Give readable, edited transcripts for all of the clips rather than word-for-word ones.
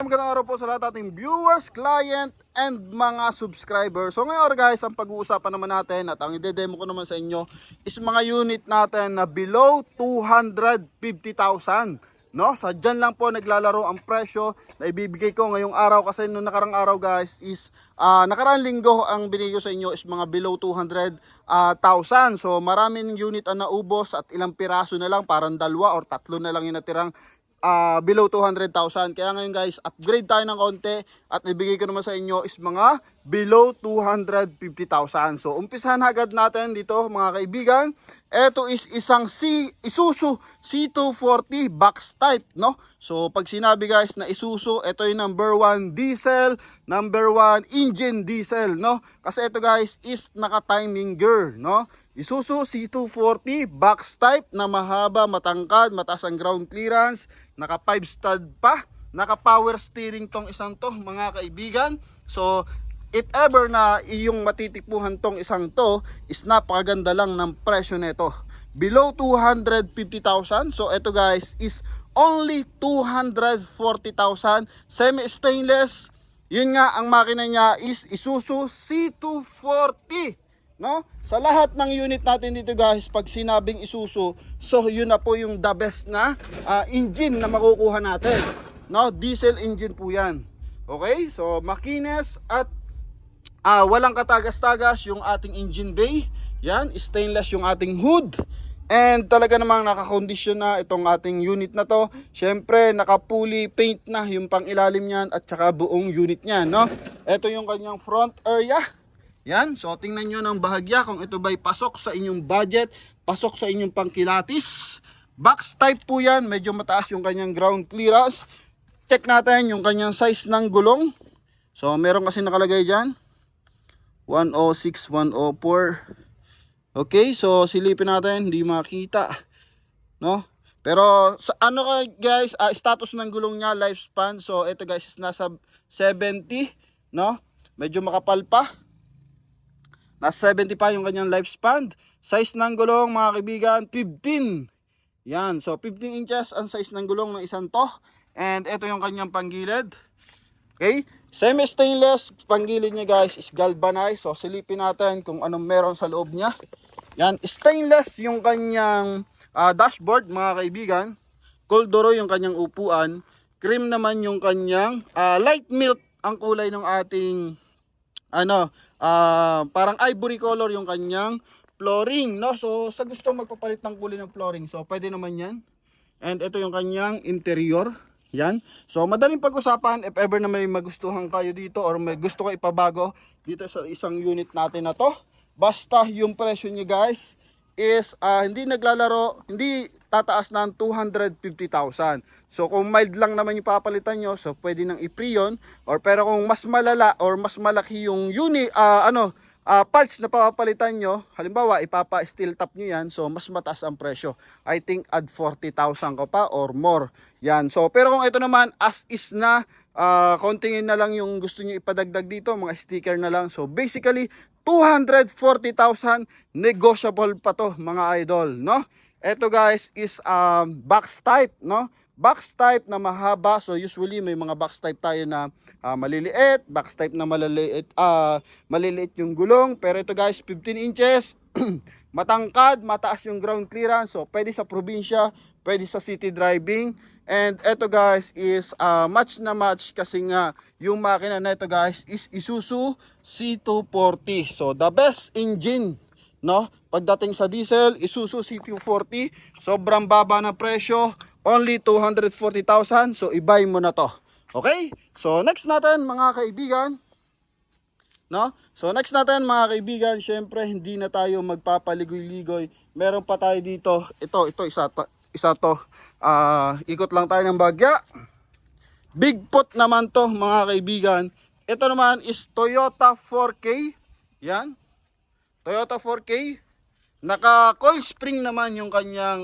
magandang araw po sa lahat ating viewers, client, and mga subscribers. So ngayon guys, ang pag-uusapan naman natin at ang ide-demo ko naman sa inyo is mga unit natin na below 250,000. No? Sa dyan lang po naglalaro ang presyo na ibibigay ko ngayong araw kasi noong nakarang araw guys is nakarang linggo ang binigay ko sa inyo is mga below 200,000. So maraming unit ang naubos at ilang piraso na lang, parang dalawa or tatlo na lang yung natirang below 200,000. Kaya ngayon guys, upgrade tayo ng konti at ibigay ko naman sa inyo is mga below 250,000. So umpisahan agad natin dito mga kaibigan. Ito is isang Isuzu C240 box type, no? So pag sinabi guys na Isuzu, ito yung number 1 diesel, number 1 engine diesel, no? Kasi ito guys is naka-timing gear, no? Isuzu C240 box type na mahaba, matangkad, mataas ang ground clearance, naka 5 stud pa, naka power steering tong isang to mga kaibigan. So if ever na iyong matitikpuhan tong isang to, is napakaganda lang ng presyo nito. Below 250,000. So ito guys is only 240,000. Semi-stainless. Yun nga, ang makina niya is Isuzu C240. No? Sa lahat ng unit natin dito guys, pag sinabing Isuzu, so yun na po yung the best na engine na makukuha natin. No? Diesel engine po yan. Okay? So makinis at walang katagas-tagas yung ating engine bay. Yan, stainless yung ating hood. And talaga namang nakakondisyon na itong ating unit na to. Syempre, naka-fully paint na yung pang ilalim niyan at saka buong unit niyan, no? Ito yung kanyang front area. Yan, so tingnan nyo ng bahagya kung ito ba'y pasok sa inyong budget, pasok sa inyong pangkilatis. Box type po yan, medyo mataas yung kanyang ground clearance. Check natin yung kanyang size ng gulong. So meron kasi nakalagay dyan 106, 104. Okay, so silipin natin, hindi makita, no? Pero sa ano ka guys, status ng gulong niya, lifespan. So ito guys is nasa 70, no? Medyo makapal pa. Nasa 70 pa yung kanyang lifespan. Size ng gulong mga kaibigan, 15. Yan, so 15 inches ang size ng gulong ng isang to. And ito yung kanyang panggilid. Okay, semi-stainless, panggilid niya guys is galvanized. So silipin natin kung anong meron sa loob niya. Yan, stainless yung kanyang dashboard mga kaibigan. Goldoro yung kanyang upuan. Cream naman yung kanyang light milk ang kulay ng ating parang ivory color yung kanyang flooring, no? So sa gusto magpapalit ng kulay ng flooring, so pwede naman yan. And ito yung kanyang interior. Yan. So madaling pag-usapan if ever na may magustuhan kayo dito or may gusto ko ipabago dito sa isang unit natin na to. Basta yung presyo niya guys is hindi naglalaro, hindi tataas ng 250,000. So kung mild lang naman yung papalitan nyo, so pwede nang i-pre-on. Or pero kung mas malala or mas malaki yung unit, parts na papalitan nyo, halimbawa ipapa-steel top nyo yan, so mas mataas ang presyo. I think add 40,000 ko pa or more. Yan. So pero kung ito naman as is na, kontingin na lang yung gusto nyo ipadagdag dito, mga sticker na lang. So basically 240,000 negotiable pa to mga idol, no? Ito guys is box type, no? Box type na mahaba. So usually may mga box type tayo na maliliit, box type na maliliit yung gulong. Pero ito guys 15 inches, matangkad, mataas yung ground clearance. So pwede sa probinsya, pwede sa city driving. And ito guys is match na match kasi nga yung makina na ito guys is Isuzu C240. So the best engine, no? Pagdating sa diesel, Isuzu C240, sobrang baba na presyo, only 240,000. So i-buy mo na to. Okay? So next natin mga kaibigan, no? So next natin mga kaibigan, syempre hindi na tayo magpapaligoy-ligoy. Meron pa tayo dito. Ito isa to. Ikot lang tayo ng bagya. Bigfoot naman to mga kaibigan. Ito naman is Toyota 4K. Yan. Toyota 4K. Naka coil spring naman yung kanyang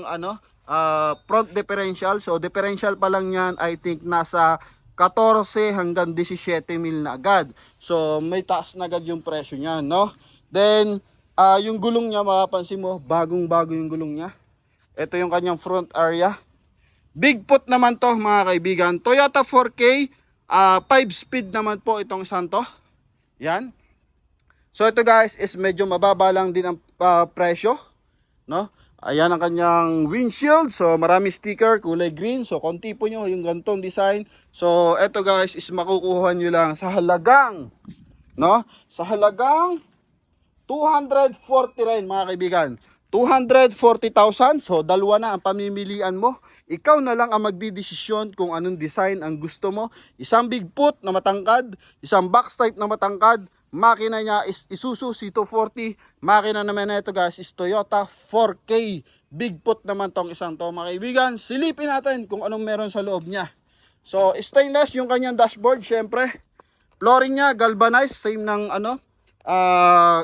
front differential. So differential pa lang yan, I think nasa 14 hanggang 17 mil na agad. So may taas na agad yung presyo niyan, no? Then yung gulong niya, mapapansin mo, bagong-bago yung gulong niya. Ito yung kanyang front area. Bigfoot naman to mga kaibigan. Toyota 4K, 5 speed naman po itong isang to. Yan. So ito guys is medyo mababa lang din ang presyo, no? Ayan ang kanyang windshield. So marami sticker, kulay green. So kung tipo nyo yung gantong design. So ito guys is makukuha nyo lang sa halagang, no? Sa halagang 240 rin mga kaibigan. 240,000. So dalawa na ang pamimilian mo. Ikaw na lang ang magdidesisyon kung anong design ang gusto mo. Isang big foot na matangkad, isang box type na matangkad. Makina niya is Isuzu C240. Makina naman na ito guys is Toyota 4K. Big foot naman tong isang to mga kaibigan. Silipin natin kung anong meron sa loob niya. So stainless yung kanyang dashboard syempre. Flooring niya galvanized, same ng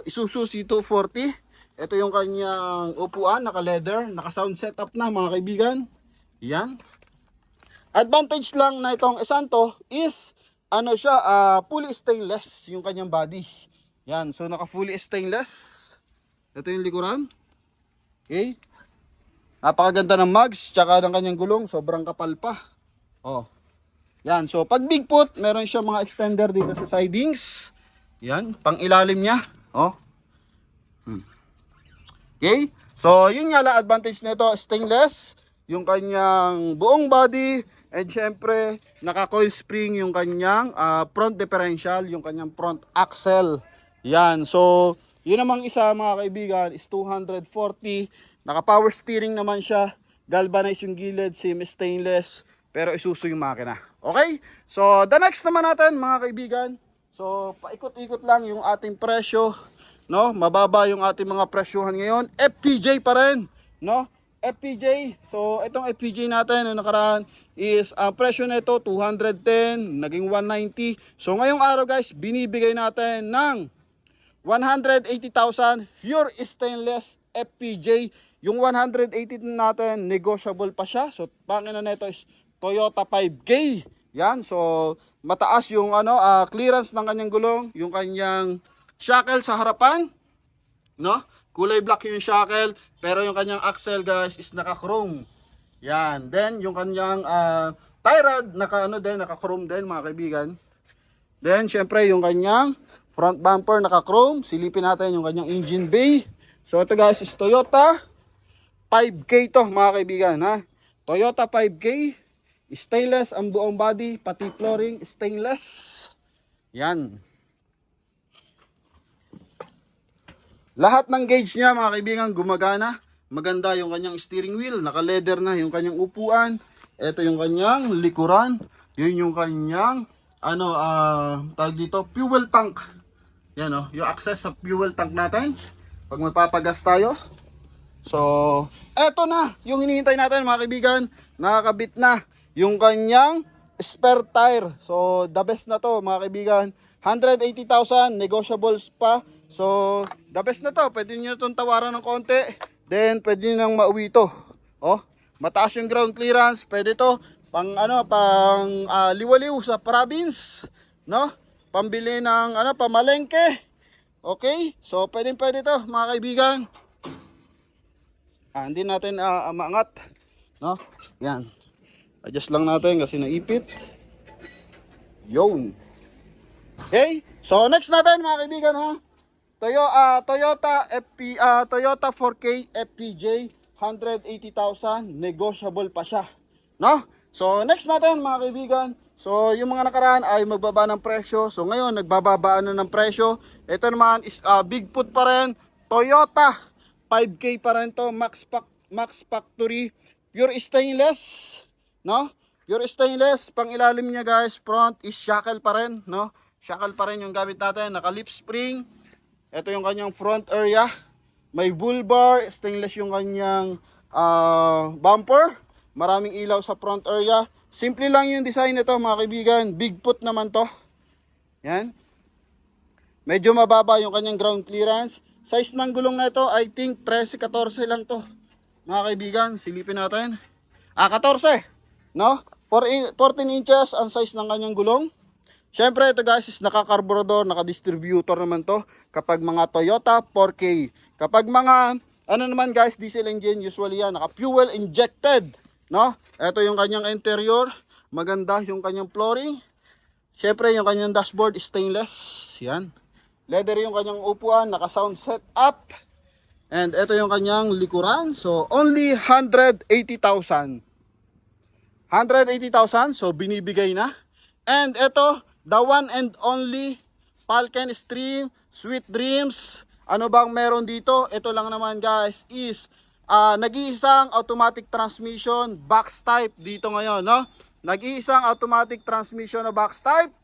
Isuzu C240. Ito yung kanyang upuan, naka leather, naka sound setup na mga kaibigan. Yan. Advantage lang na itong isang to is ano siya, fully stainless yung kanyang body. Yan, so naka fully stainless. Ito yung likuran. Okay. Napakaganda ng mugs, tsaka ng kanyang gulong, sobrang kapal pa. Oh. Yan, so pag big foot, meron siya mga extender dito sa sidings. Yan, pang ilalim niya. Oh. Okay? So, yun nga lang advantage nito, stainless, yung kanyang buong body, and syempre, naka-coil spring yung kanyang front differential, yung kanyang front axle. Yan. So, yun namang isa mga kaibigan is 240. Naka-power steering naman siya. Galvanized yung gilid, same stainless, pero Isuzu yung makina. Okay? So, the next naman natin mga kaibigan. So, paikot-ikot lang yung ating presyo. No, mababa yung ating mga presyohan ngayon. FPJ pa rin, no? FPJ. So, itong FPJ natin yung nakaraan is presyo nito 210, naging 190. So, ngayong araw guys, binibigay natin ng 180,000 pure stainless FPJ. Yung 180 natin, negotiable pa siya. So, pangina nito is Toyota 5K. Yan, so mataas yung clearance ng kanyang gulong, yung kanyang shackle sa harapan, no? Kulay black yung shackle, pero yung kanyang axle guys is naka-chrome. Yan. Then yung kanyang tie rod naka-chrome din mga kaibigan. Then syempre yung kanyang front bumper naka-chrome. Silipin natin yung kanyang engine bay. So ito guys is Toyota 5K to mga kaibigan, ha. Toyota 5K, stainless ang buong body, pati flooring stainless. Yan. Lahat ng gauge niya mga kaibigan gumagana. Maganda yung kanyang steering wheel, naka-leather na yung kanyang upuan. Ito yung kanyang likuran. Yun yung kanyang tawag dito, fuel tank. Yan yung access sa fuel tank natin pag magpapagas tayo. So, eto na yung hinihintay natin mga kaibigan. Nakakabit na yung kanyang spare tire. So, the best na to mga kaibigan. 180,000, negotiables pa. So, the best na to. Pwede nyo itong tawaran ng konti. Then, pwede nyo nang mauwi to. Oh, mataas yung ground clearance. Pwede to pang liwaliw sa province. No? Pambili ng pamalengke. Okay? So, pwede to mga kaibigan. Hindi natin maangat. No? Yan. Adjust lang natin kasi naipit. Yun. Okay? So, next natin mga kaibigan ha. Toyota 4K FPJ 180,000, negotiable pa siya, no? So next natin mga kaibigan, so yung mga nakaraan ay magbaba ng presyo. So ngayon nagbababaan na ng presyo. Ito naman is big foot pa rin, Toyota 5K pa rin to, Max Factory, pure stainless, no? Pure stainless, pang ilalim niya guys, front is shackle pa rin, no? Shackle pa rin yung gamit natin, naka lip spring. Ito yung kanyang front area. May bull bar, stainless yung kanyang bumper. Maraming ilaw sa front area. Simple lang yung design nito mga kaibigan. Big foot naman to. Yan. Medyo mababa yung kanyang ground clearance. Size ng gulong na ito, I think 13-14 lang to. Mga kaibigan, silipin natin. 14. No? 14 inches ang size ng kanyang gulong. Syempre ito guys is naka-carburetor, naka-distributor naman to kapag mga Toyota 4K. Kapag mga naman guys, diesel engine usually yan, naka-fuel injected, no? Ito yung kanyang interior, maganda yung kanyang flooring. Syempre yung kanyang dashboard stainless. Yan. Leather yung kanyang upuan, naka-sound set up. And ito yung kanyang likuran. So only 180,000. 180,000, so binibigay na. And ito, the one and only Falcon Stream Sweet Dreams. Ano bang meron dito? Ito lang naman guys is nag-iisang automatic transmission box type dito ngayon, no? Nag-iisang automatic transmission na box type.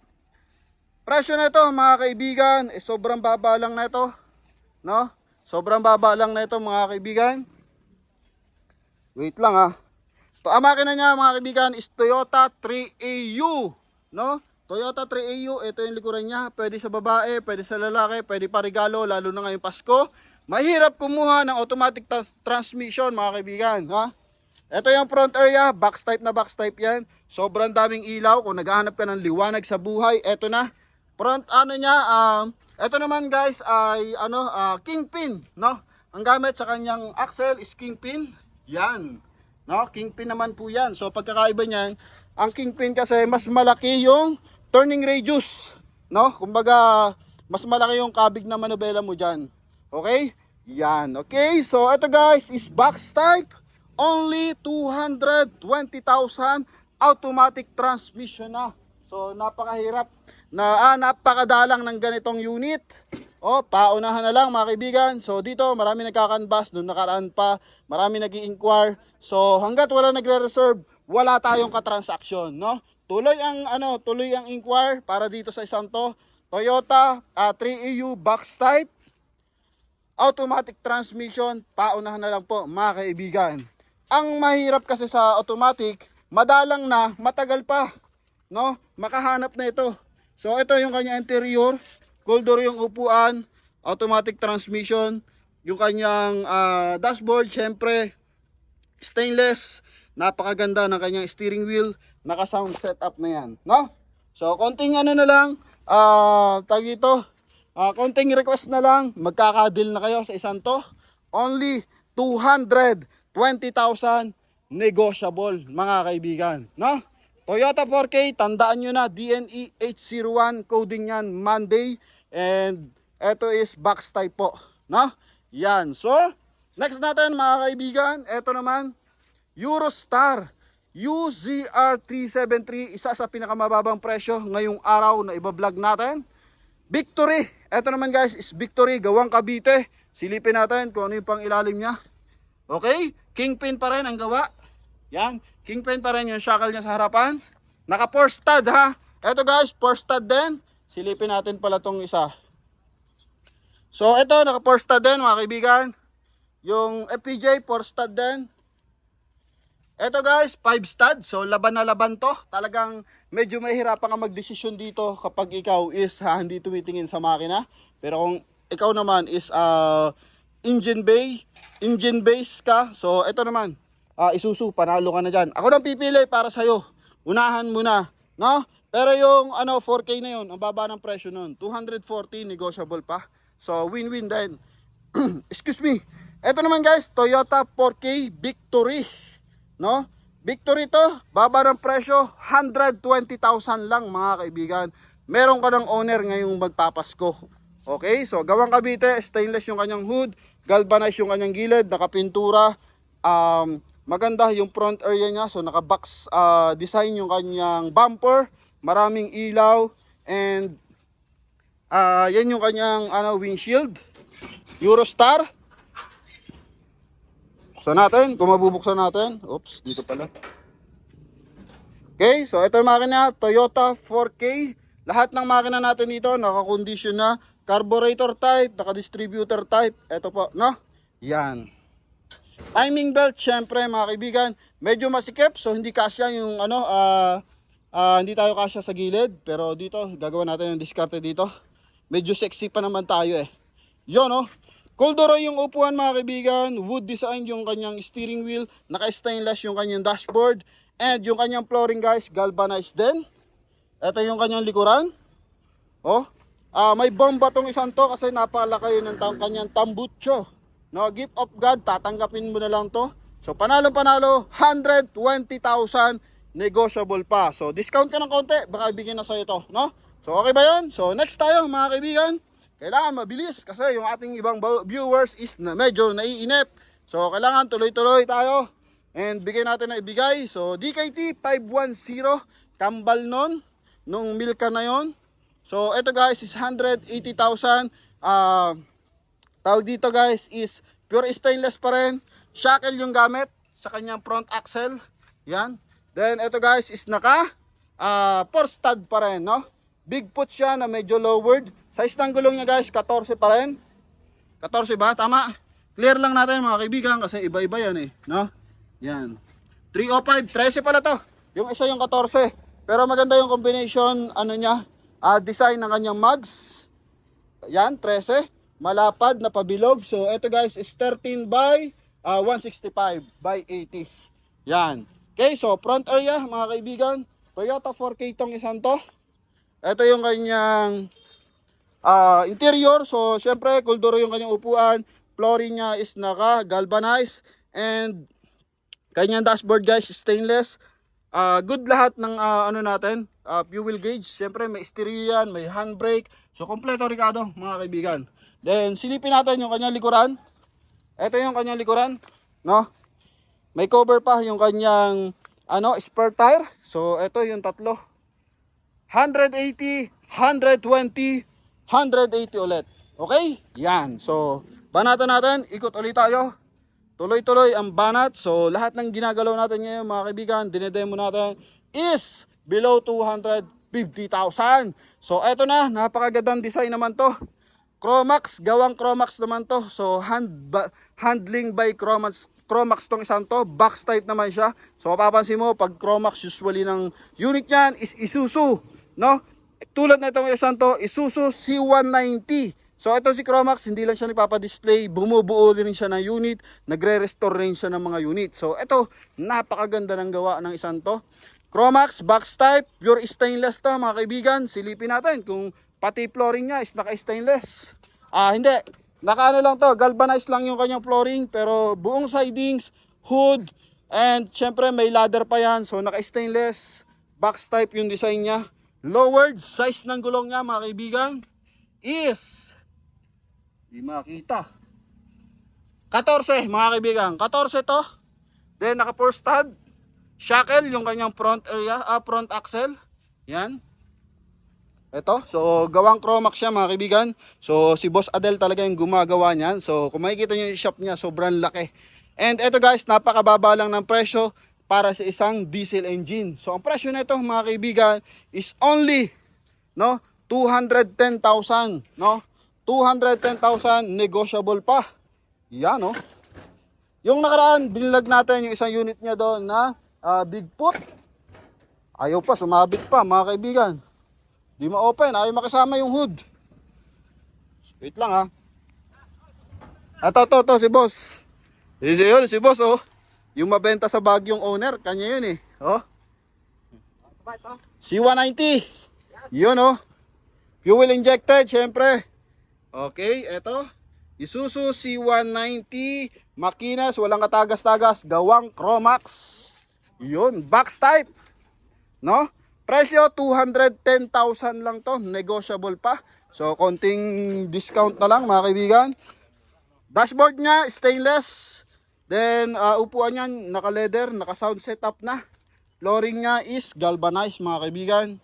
Presyo nito mga kaibigan, sobrang baba lang na ito, no? Sobrang baba lang na ito mga kaibigan. Wait lang ha. Ang makina niya mga kaibigan is Toyota 3AU, no? Toyota 3AU, ito yung likuran niya. Pwede sa babae, pwede sa lalaki, pwede pa regalo, lalo na ngayong Pasko. Mahirap kumuha ng automatic transmission mga kaibigan, ha? Ito yung front area, box type na box type yan. Sobrang daming ilaw. Kung naghahanap ka ng liwanag sa buhay, ito na. Front ano niya, ito naman guys ay kingpin, no? Ang gamit sa kanyang axle is kingpin. Yan. No, kingpin naman po yan. So pagkakaiba niyan, ang kingpin kasi mas malaki yung turning radius, no? Kumbaga, mas malaki yung kabig na manubela mo diyan. Okay? Yan. Okay? So ito guys is box type, only 220,000, automatic transmission na. So napakahirap na napakadalang ng ganitong unit. O, paunahan na lang mga kaibigan. So dito marami nagkakanbas, noong nakaraan pa marami nag-i-inquire. So hangga't wala nagre-reserve, wala tayong katransaksyon, no? Tuloy ang inquire para dito sa isang to. Toyota 3AU box type, automatic transmission, paunahan na lang po mga kaibigan. Ang mahirap kasi sa automatic, madalang na, matagal pa, no? Makahanap na ito. So ito yung kanya interior. Cold door yung upuan, automatic transmission, yung kanyang dashboard, syempre, stainless, napakaganda ng kanyang steering wheel, naka-sound setup na yan, no? So, konting na lang, konting request na lang, magkakadil na kayo sa isang to, only 220,000, negotiable, mga kaibigan, no? Toyota 4K, tandaan nyo na, DNE 801, coding yan, Monday. And ito is box type po, no? Yan. So, next natin mga kaibigan, ito naman, Eurostar UZR373, isa sa pinakamababang presyo ngayong araw na iba-vlog natin. Victory. Ito naman guys is Victory, gawang Cavite. Silipin natin kung ano yung pang ilalim niya. Okay? Kingpin pa rin ang gawa. Yan. Kingpin pa rin yung shackle niya sa harapan. Naka 4 stud ha. Ito guys, 4 stud din. Silipin natin pala tong isa. So ito, naka 4 stud din mga kaibigan. Yung FPJ 4 stud din. Ito guys, 5 stud. So laban na laban to. Talagang medyo mahirapan ka magdesisyon dito kapag ikaw is hindi tumitingin sa makina. Pero kung ikaw naman is engine base ka. So ito naman, Isuzu, panalo ka na dyan. Ako nang pipili para sa'yo. Unahan mo na, no? Pero yung 4K na yun, ang baba ng presyo nun, 240, negotiable pa. So win-win din. Excuse me. Ito naman guys, Toyota 4K Victory, no? Victory to, baba ng presyo, 120,000 lang mga kaibigan. Meron ka ng owner ngayong magpapasko. Okay, so gawang Cavite, stainless yung kanyang hood, galvanized yung kanyang gilid, nakapintura, maganda yung front area niya, so naka-box design yung kanyang bumper, maraming ilaw, and yan yung kanyang windshield. Eurostar. Buksan natin, kung mabubuksan natin. Oops, dito pala. Okay, so ito yung makina, Toyota 4K. Lahat ng makina natin dito, naka-condition na. Carburetor type, naka-distributor type. Ito po, no? Yan. Timing belt, syempre mga kaibigan, medyo masikip, so hindi kasya yung hindi tayo kasya sa gilid. Pero dito, gagawa natin ng diskarte dito. Medyo sexy pa naman tayo eh. Yun, no? Coldoro yung upuan mga kaibigan, wood design yung kanyang steering wheel, naka-stainless yung kanyang dashboard, and yung kanyang flooring guys, galvanized din. Ito yung kanyang likuran. Oh, may bomba tong isang to kasi napalaki yun ng kanyang tambucho. No, gift of God, tatanggapin mo na lang to. So panalo, 120,000 negotiable pa. So discount ka ng konti, baka ibigay na sa'yo ito, no? So okay ba yun? So next tayo mga kaibigan, kailangan mabilis kasi yung ating ibang viewers is na medyo naiinip. So kailangan tuloy-tuloy tayo and bigay natin na ibigay. So DKT 510, kambal nun, nung Milka na yon. So ito guys is 180,000. Tawag dito guys is pure stainless pa rin. Shackle yung gamit sa kanyang front axle. Yan. Then ito guys is naka 4 stud pa rin, no? Big foot siya na medyo lowered. Size ng gulong niya guys 14 pa rin. 14 ba? Tama. Clear lang natin mga kaibigan kasi iba-iba yan eh, no? Yan. 305, 13 pala to. Yung isa yung 14. Pero maganda yung combination ano niya, design ng kanyang mugs. Yan, 13. Malapad na pabilog. So ito guys is 13 by 165 by 80. Yan. Okay, so front area mga kaibigan, Toyota 4K tong isang to. Ito yung kanyang interior. So syempre kulduro yung kanyang upuan. Flooring niya is naka galvanized and kanyang dashboard guys stainless. Good lahat ng ano natin, fuel gauge. Syempre may stereo yan, may handbrake. So kompleto Ricardo mga kaibigan. Then silipin natin yung kanyang likuran. Ito yung kanyang likuran, no? May cover pa yung kanyang ano, spare tire. So ito yung tatlo. 180, 120, 180 ulit. Okay? Yan. So banatan natin, ikot ulit tayo. Tuloy-tuloy ang banat. So lahat ng ginagalaw natin ngayon mga kaibigan, dinedemo natin is below 250,000. So eto na, napakagandang design naman to. Chromax, gawang Chromax naman to. So handling by Chromax tong isang to. Box type naman siya. So mapapansin mo pag Chromax usually ng unit niyan is Isuzu, no? Tulad na itong isang to, Isuzu C190. So ito si Chromax, hindi lang siya nagpapa-display, bumubuo rin siya ng unit, nagre-restore rin siya ng mga unit. So ito, napakaganda ng gawa ng isang to. Chromax, box type, pure stainless to mga kaibigan. Silipin natin kung pati flooring niya is naka-stainless. Hindi, naka-ano lang to, galvanized lang yung kanyang flooring, pero buong sidings, hood, and syempre may ladder pa yan. So naka-stainless, box type yung design niya. Lowered, size ng gulong niya mga kaibigan is, di makita, 14 mga kaibigan, 14 to. Then naka 4 stud, shackle yung kanyang front area, front axle. Yan. Ito, so gawang Chromax siya mga kaibigan. So si Boss Adel talaga yung gumagawa niyan. So kung makikita niyo yung shop niya, sobrang laki. And ito guys, napakababa lang ng presyo para sa isang diesel engine. So ang presyo nito mga kaibigan is only, no, 210,000, no? 210,000, negotiable pa. Yan, no? Yung nakaraan, binilag natin yung isang unit niya doon na big foot. Ayaw pa, sumabit pa mga kaibigan. Di ma-open, ayaw makasama yung hood. Wait lang ha. Ito, si boss. Si boss, oh. Yung mabenta sa Baguiong owner, kanya yun eh. Oh. C190. Yun, oh. Fuel injected, syempre. Okay, ito. Isuzu C190. Makinas, walang katagas-tagas. Gawang Chromax. Yun, box type. No? Presyo 210,000 lang to, negotiable pa. So konting discount na lang mga kaibigan. Dashboard niya stainless. Then upuan niya naka-leather, naka-sound setup na. Flooring niya is galvanized mga kaibigan.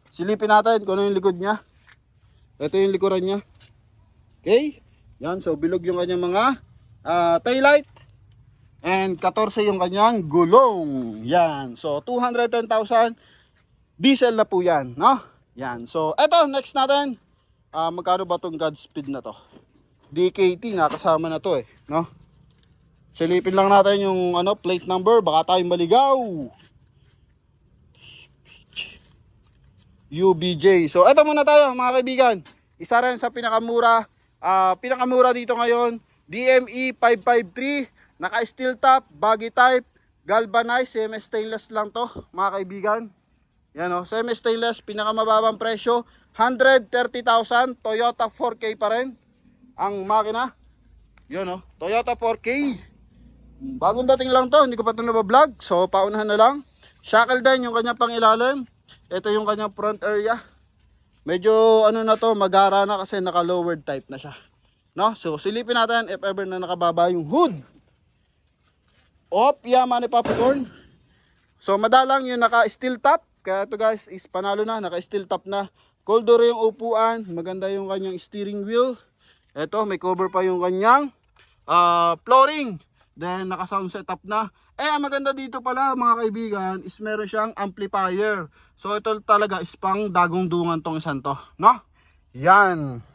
Silipin natin kung ano yung likod niya. Ito yung likuran niya. Okay? Yan, so bilog yung kanyang mga taillight. And 14 yung kanyang gulong. Yan. So 210,000 diesel na po yan, no? Yan. So eto next natin. Magkano ba tong Godspeed na to? DKT nakasama na to eh, no? Silipin lang natin yung ano plate number, baka tayo maligaw. UBJ. So eto muna tayo mga kaibigan. Isa rin sa pinakamura dito ngayon, DME 553. Naka-steel top, baggy type, galvanized, semi-stainless lang to mga kaibigan. Yan o, semi-stainless, pinakamababang presyo, 130,000, Toyota 4K pa rin ang makina. Yan o, Toyota 4K. Bagong dating lang to, hindi ko pa ito nabablog, so paunahan na lang. Shackle din yung kanyang pangilalim. Ito yung kanyang front area. Medyo ano na to, magara na kasi naka-lowered type na siya. No? So silipin natin if ever na nakababa yung hood. Yaman ni Popcorn. So madalang yung naka-steel top. Kaya ito guys is panalo na, naka-steel top na. Coldor yung upuan, maganda yung kanyang steering wheel. Ito, may cover pa yung kanyang flooring. Then naka-sound setup na. Ang maganda dito pala mga kaibigan is meron siyang amplifier. So ito talaga is pang dagong dungan tong isang to, no? Yan.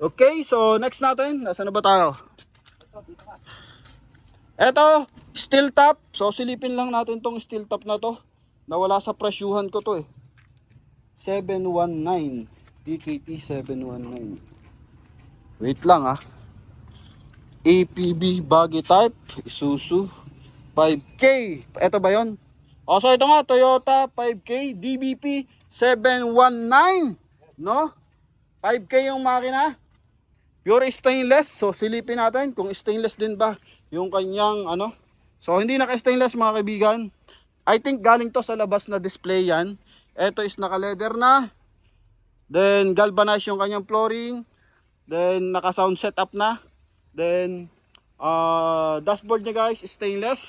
Okay, so next natin, nasaan na ba tayo? Ito, steel top. So silipin lang natin tong steel top na to. Nawala sa presyuhan ko to 719. DKT 719. Wait lang APB buggy type, Isuzu 5K. Ito ba 'yon? So ito nga Toyota 5K DBP 719, no? 5K yung makina. Pure stainless. So silipin natin kung stainless din ba yung kanyang ano. So hindi naka-stainless mga kaibigan. I think galing to sa labas na display yan. Ito is naka-leather na. Then galvanized yung kanyang flooring. Then naka-sound setup na. Then dashboard niya guys stainless.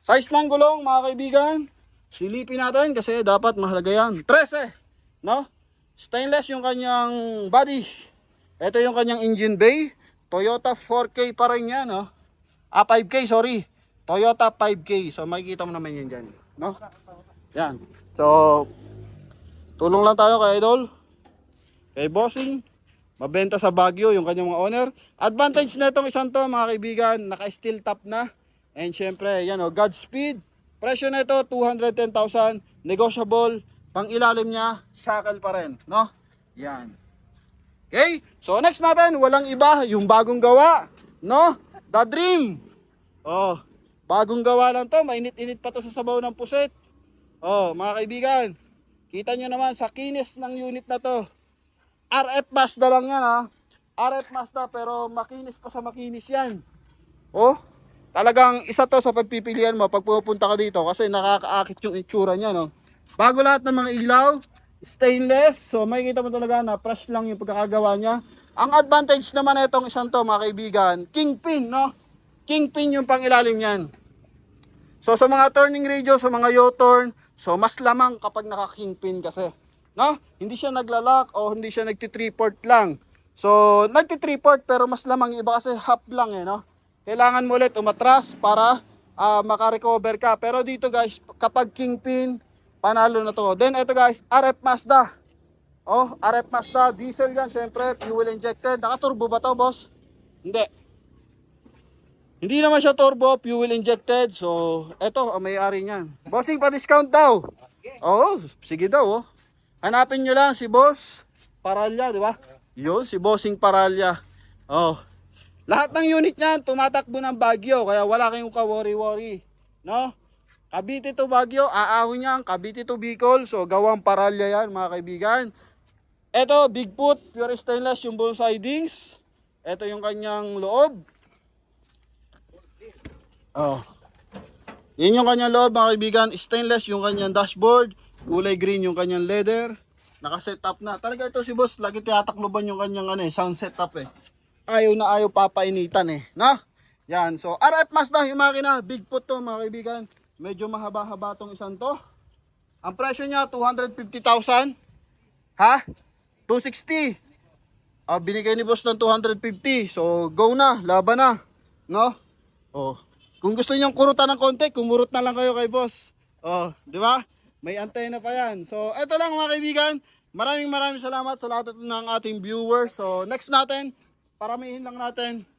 Size ng gulong mga kaibigan, silipin natin kasi dapat mahalaga yan. 13, no? Stainless yung kanyang body. Ito yung kanyang engine bay. Toyota 4K pa rin yan, no? 5K, sorry. Toyota 5K. So makikita mo naman yan dyan, no? Yan. So tulong lang tayo kay Idol, kay Bossing. Mabenta sa Baguio yung kanyang mga owner. Advantage na itong isang to mga kaibigan, naka-steel top na. And syempre, yan Godspeed. Presyo na ito 210,000, negotiable. Pang ilalim niya, shackle pa rin, no? Yan. Okay? So next natin, walang iba, yung bagong gawa, no? The Dream. Bagong gawa lang to, mainit-init pa to sa sabaw ng puset. Mga kaibigan, kita nyo naman sa kinis ng unit na to. RF Mazda lang yan RF Mazda pero makinis pa sa makinis yan. Talagang isa to sa pagpipilian mo pag pupunta ka dito kasi nakakaakit yung itsura niya, no? Bago lahat ng mga ilaw, stainless. So makikita mo talaga na fresh lang yung pagkakagawa niya. Ang advantage naman itong isang to mga kaibigan, kingpin, no? Kingpin yung pangilalim niyan. So sa mga turning radius, sa mga U-turn, so mas lamang kapag naka-kingpin kasi. No? Hindi siya naglalak o hindi siya nagti-3-port lang. So, nagti-3-port pero mas lamang yung iba kasi half lang no? Kailangan mo ulit umatras para makarecover ka. Pero dito guys, kapag kingpin, panalo na to. Then ito guys, RF Mazda. RF Mazda, diesel yan syempre, fuel injected. Naka-turbo ba to, boss? Hindi. Hindi naman siya turbo, fuel injected. So, ito ang may-ari niyan. Bossing, pa-discount daw. Sige daw Hanapin nyo lang si Boss Paralya, di ba? Yun, si Bossing Paralya. Lahat ng unit niyan tumatakbo ng Baguio, kaya wala kayong ka-worry-worry, no? Cavite to Baguio, aahon niyan, Cavite to Bicol, so gawang Paralya yan mga kaibigan. Ito, Bigfoot, pure stainless yung buong sidings. Ito yung kanyang loob. Yun yung kanyang loob mga kaibigan, stainless yung kanyang dashboard. Kulay green yung kanyang leather. Naka-set up na. Talaga ito si boss, lagi tiyatakloban yung kanyang sound setup Ayaw na ayaw papainitan no? Yan, so RF Mazda yung makina. Bigfoot to mga kaibigan. Medyo mahaba-haba tong isang to. Ang presyo niya 250,000. 260. Binigay ni boss ng 250. So go na, laban na, no? Kung gusto niyo kurutan ng konti, kumurot na lang kayo kay boss. Di ba? May antena pa yan. So, ito lang mga kaibigan. Maraming salamat sa lahat ng ating viewers. So, next natin, paramihin lang natin.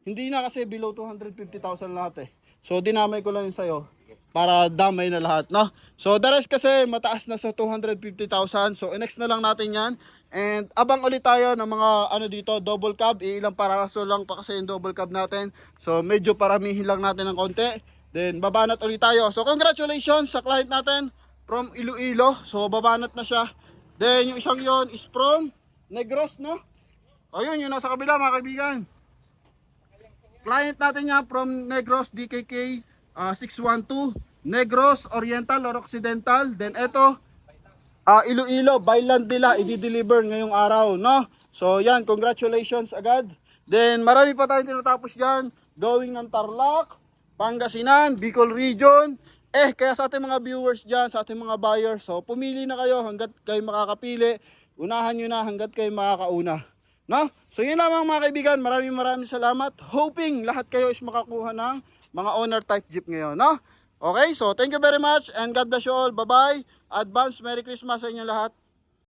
Hindi na kasi below 250,000 lahat So, dinamay ko lang yun sa'yo para damay na lahat, no? So, the rest kasi mataas na sa 250,000. So, next na lang natin yan. And abang ulit tayo ng mga dito, double cab. Ilang paraso lang pa kasi yung double cab natin. So, medyo paramihin lang natin ng konti. Then, babanat ulit tayo. So, congratulations sa client natin. From Iloilo, so babanat na siya. Then yung isang yon is from Negros, no? Ayun, yung nasa kabila mga kaibigan. Client natin yan from Negros, DKK 612. Negros, Oriental or Occidental. Then ito, Iloilo, byland nila, i-deliver ngayong araw, no? So yan, congratulations agad. Then marami pa tayong tinatapos dyan, going ng Tarlac, Pangasinan, Bicol Region. Kaya sa ating mga viewers dyan, sa ating mga buyers, so pumili na kayo hanggat kayo makakapili. Unahan nyo na hanggat kayo makakauna, no? So yun lamang mga kaibigan, maraming salamat. Hoping lahat kayo is makakuha ng mga owner type jeep ngayon, no? Okay, so thank you very much and God bless you all. Bye-bye. Advance Merry Christmas sa inyo lahat.